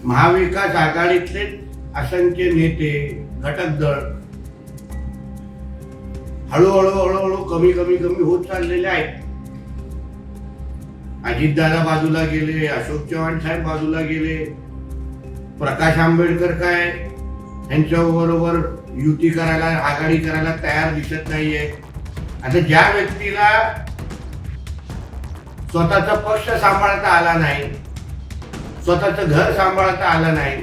महाविकास आघाडीतले असंख्य नेते घटक दळ हळूहळू कमी होत चाललेले आहेत. अजितदादा बाजूला गेले, अशोक चव्हाण साहेब बाजूला गेले, प्रकाश आंबेडकर काय यांच्याबरोबर युती करायला, आघाडी करायला तयार दिसत नाहीये. आता ज्या व्यक्तीला स्वतःचा पक्ष सांभाळता आला नाही, स्वतःचं घर सांभाळता आलं नाही,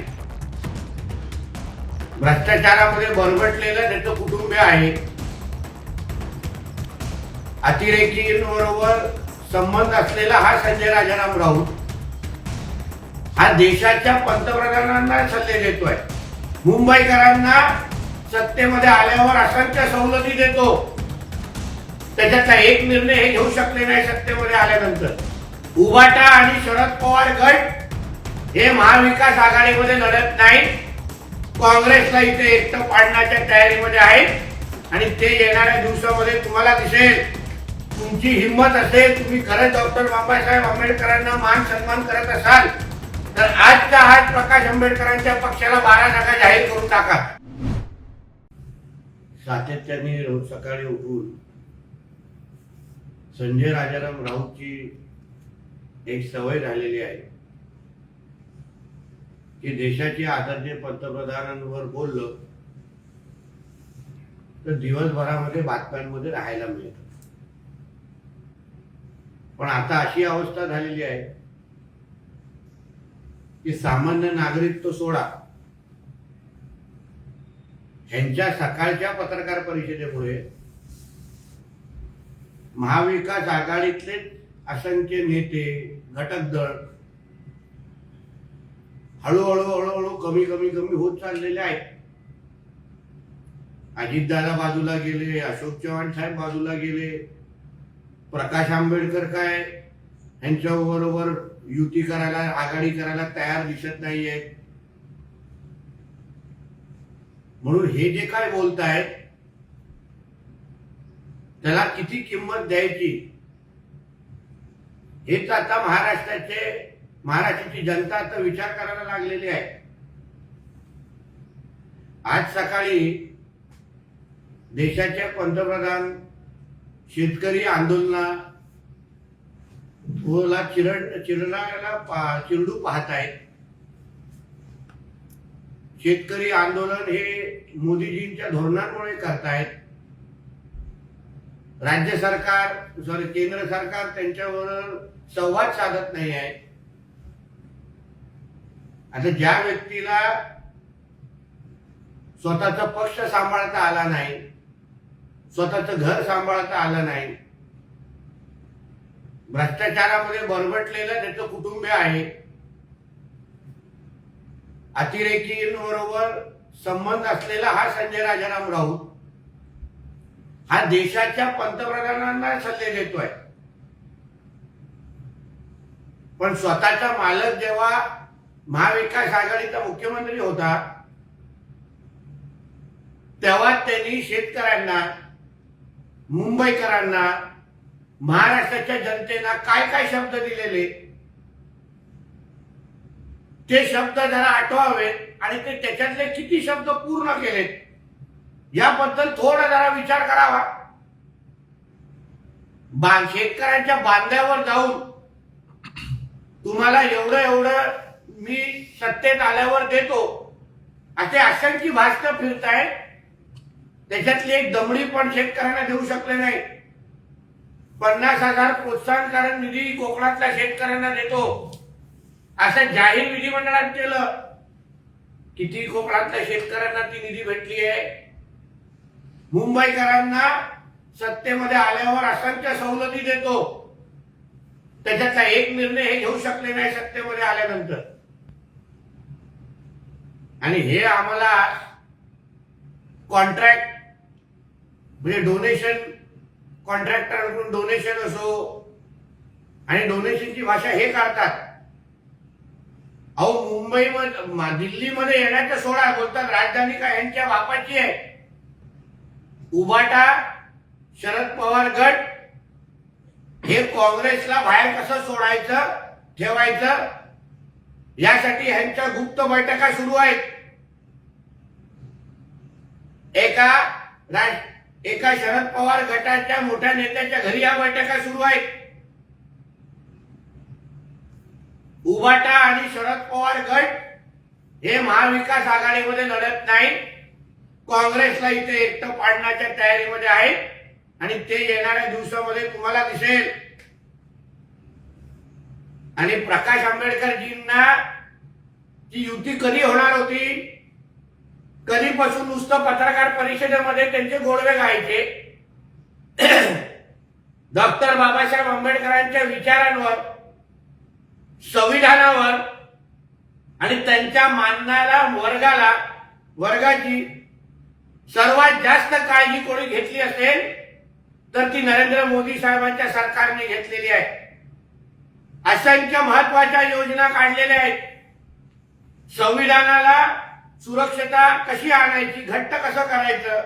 भ्रष्टाचारामध्ये बरबटलेलं त्याचं कुटुंब आहे, अतिरेकींबरोबर संबंध असलेला हा संजय राजाराम राऊत हा देशाच्या पंतप्रधानांना सल्ले देतोय. मुंबईकरांना सत्तेमध्ये आल्यावर असंख्य सवलती देतो. त्याच्यातला एक निर्णय हे घेऊ शकले नाही सत्तेमध्ये आल्यानंतर. उभाटा आणि शरद पवार गट हे महाविकास आघाडीमध्ये लढत नाही, काँग्रेसला इथे एकटं पाडण्याच्या तयारीमध्ये आहेत आणि ते येणाऱ्या दिवसामध्ये तुम्हाला दिसेल. तुमची हिंमत असेल, तुम्ही खरंच डॉक्टर बाबासाहेब आंबेडकरांना मान सन्मान करत असाल तर आजचा आज प्रकाश आंबेडकरांच्या पक्षाला 12 जागा जाहीर करून टाका. सातत्याने रोज सकाळी उठून संजय राजाराम राऊतची एक सवय झालेली आहे की देशाचे आदरणीय पंतप्रधानांवर बोललं तर दिवसभरामध्ये बातम्यांमध्ये राहायला मिळतं. पण आता अशी अवस्था झालेली आहे की सामान्य नागरिक तो सोडा, ह्यांच्या सकाळच्या पत्रकार परिषदेमुळे महाविकास आघाडीतले असंख्य नेते घटक दळ हळूहळू कमी होत चाललेले आहेत. अजितदादा बाजूला गेले, अशोक चव्हाण साहेब बाजूला गेले, प्रकाश आंबेडकर काय यांच्याबरोबर युती करायला, आघाडी करायला तयार दिसत नाहीये. म्हणून हे जे काय बोलतायत त्याला किती किंमत द्यायची हेच आता महाराष्ट्राची जनता आता विचार करायला लागलेली आहे. आज सकाळी देशाचे पंतप्रधान शेतकरी आंदोलनाला चिरडू पाहत आहेत. शेतकरी आंदोलन हे मोदीजींच्या धोरणांमुळे करतायत. राज्य सरकार केंद्र सरकार त्यांच्याबरोबर संवाद साधत नाही आहे. आता ज्या व्यक्तीला स्वतःचा पक्ष सांभाळता आला नाही, स्वतःचं घर सांभाळता आलं नाही, भ्रष्टाचारामध्ये बरबटलेलं त्याचं कुटुंब आहे, अतिरेकींबरोबर संबंध असलेला हा संजय राजाराम राऊत हा देशाच्या पंतप्रधानांना सल्ले देतोय. पण स्वतःचा मालक जेव्हा महाविकास आघाडीचा मुख्यमंत्री होता तेव्हा त्यांनी शेतकऱ्यांना, मुंबईकरांना, महाराष्ट्राच्या जनतेला काय शब्द दिलेले ते शब्द जरा आठवावेत आणि ते त्याच्यातले किती शब्द पूर्ण केलेत याबद्दल थोडा जरा विचार करावा. शेतकऱ्यांच्या बांधावर जाऊन तुम्हाला एवढं मी सत्तेत आल्यावर देतो असे असंख्य भाषण फिरतायत. त्याच्यातली एक दमडी पण शेतकऱ्यांना देऊ शकले नाही. 50,000 प्रोत्साहन निधी कोकणातल्या शेतकऱ्यांना देतो असं जाहीर विधिमंडळात केलं. किती कोकणातल्या शेतकऱ्यांना ती निधी भेटली आहे? मुंबईकरांना सत्तेमध्ये आल्यावर असंख्य सवलती देतो. त्याच्यातला एक निर्णय हे घेऊ शकले नाही सत्तेमध्ये आल्यानंतर. आणि हे आम्हाला कॉन्ट्रॅक्ट म्हणजे डोनेशन, कॉन्ट्रॅक्टरकडून डोनेशन असो आणि डोनेशनची भाषा हे काढतात. अहो मुंबईमध्ये, दिल्लीमध्ये येण्याचं सोडा, बोलतात राजधानी काय यांच्या बापाची आहे. उभाटा शरद पवार गट हे काँग्रेसला बाहेर कसं सोडायचं, ठेवायचं यासाठी ह्यांच्या गुप्त बैठका सुरू आहेत. एका शरद पवार गटाच्या मोठ्या नेत्याच्या घरी या बैठका सुरू आहेत. उभाटा आणि शरद पवार गट हे महाविकास आघाडीमध्ये लढत नाही, काँग्रेसला इथे एकटं पाडण्याच्या तयारीमध्ये आहेत आणि ते येणाऱ्या दिवसामध्ये तुम्हाला दिसेल. आणि प्रकाश आंबेडकरजींना ती युती कधी होणार होती, कधीपासून नुसतं पत्रकार परिषदेमध्ये त्यांचे गोडवे गायचे. डॉक्टर बाबासाहेब आंबेडकरांच्या विचारांवर, संविधानावर आणि त्यांच्या मानणाऱ्या वर्गाची सर्वात जास्त काळजी कोणी घेतली असेल तर ती नरेंद्र मोदी साहेबांच्या सरकारने घेतलेली आहे. असंख्य महत्वाच्या योजना काढलेल्या आहेत. संविधानाला सुरक्षता कशी आणायची, घट्ट कसं करायचं,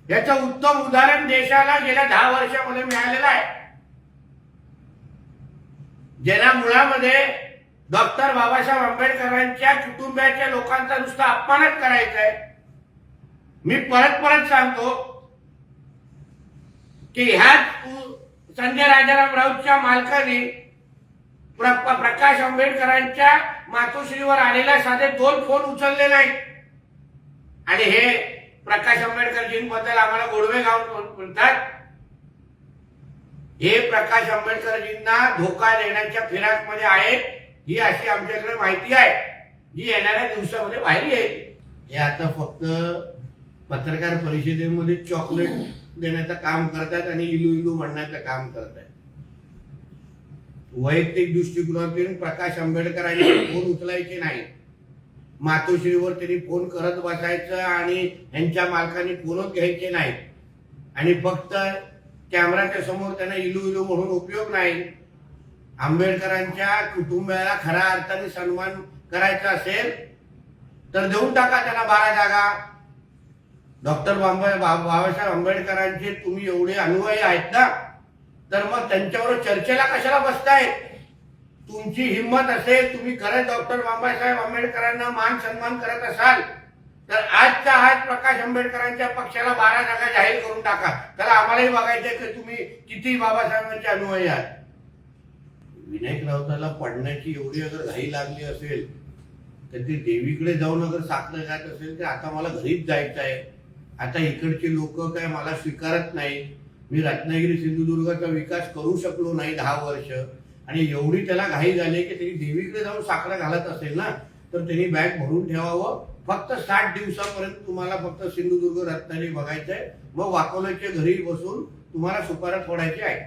याचं उत्तम उदाहरण देशाला गेल्या 10 वर्षामध्ये मिळालेलं आहे. ज्यांना मुळामध्ये डॉक्टर बाबासाहेब आंबेडकरांच्या कुटुंबाच्या लोकांचा नुसता अपमानच करायचा आहे. मी परत सांगतो की ह्याच संजय राजाराम राऊतच्या मालकाने प्रकाश आंबेडकरांच्या मातोश्रीवर आलेला साधे 2 फोन उचलले नाहीत. आणि हे प्रकाश आंबेडकरजींबद्दल आम्हाला गोडवे गाऊन म्हणतात. हे प्रकाश आंबेडकरजींना धोका देण्याच्या फिराकमध्ये आहेत, ही अशी आमच्याकडे माहिती आहे, जी येणाऱ्या दिवसामध्ये बाहेर येईल. हे आता फक्त पत्रकार परिषदेमध्ये चॉकलेट देण्याचं काम करतात आणि इलू म्हणण्याचं काम करतात. वैयक्तिक दृष्टिकोनातून प्रकाश आंबेडकरांनी फोन उचलायचे नाही. मातोश्रीवर त्यांनी फोन करत बसायचं आणि यांच्या मालकांनी फोनच घ्यायचे नाही. आणि फक्त कॅमेराच्या समोर त्यांना इलू म्हणून उपयोग नाही. आंबेडकरांच्या कुटुंबाला खऱ्या अर्थाने सन्मान करायचा असेल तर देऊन टाका त्यांना 12 जागा. डॉक्टर बाबासाहेब आंबेडकरांचे तुम्ही एवढे अनुयायी आहेत ना, तर मग त्यांच्यावर चर्चेला कशाला बसताय? तुमची हिंमत असेल, तुम्ही खरंच डॉक्टर बाबासाहेब आंबेडकरांना मान सन्मान करत असाल तर आजच्या आज प्रकाश आंबेडकरांच्या पक्षाला 12 जागा जाहीर करून टाका. त्याला आम्हालाही बघायचंय की तुम्ही किती बाबासाहेबांचे अनुयायी आहात. विनायक राऊताला पडण्याची एवढी अगर घाई लागली असेल तर ते देवीकडे जाऊन अगर साखर जात असेल तर आता मला घरीच जायचं आहे, आता इकडचे लोक काय मला स्वीकारत नाही, मी रत्नागिरी सिंधुदुर्गाचा विकास करू शकलो नाही 10 वर्ष, आणि एवढी त्याला घाई झाली की त्यांनी देवीकडे जाऊन साखर घालत असेल ना तर त्यांनी बॅग भरून ठेवावं. फक्त 60 दिवसापर्यंत तुम्हाला फक्त सिंधुदुर्ग रत्नागिरी बघायचंय, मग वाकोल्याच्या घरी बसून तुम्हाला सुपाऱ्या फोडायची आहे.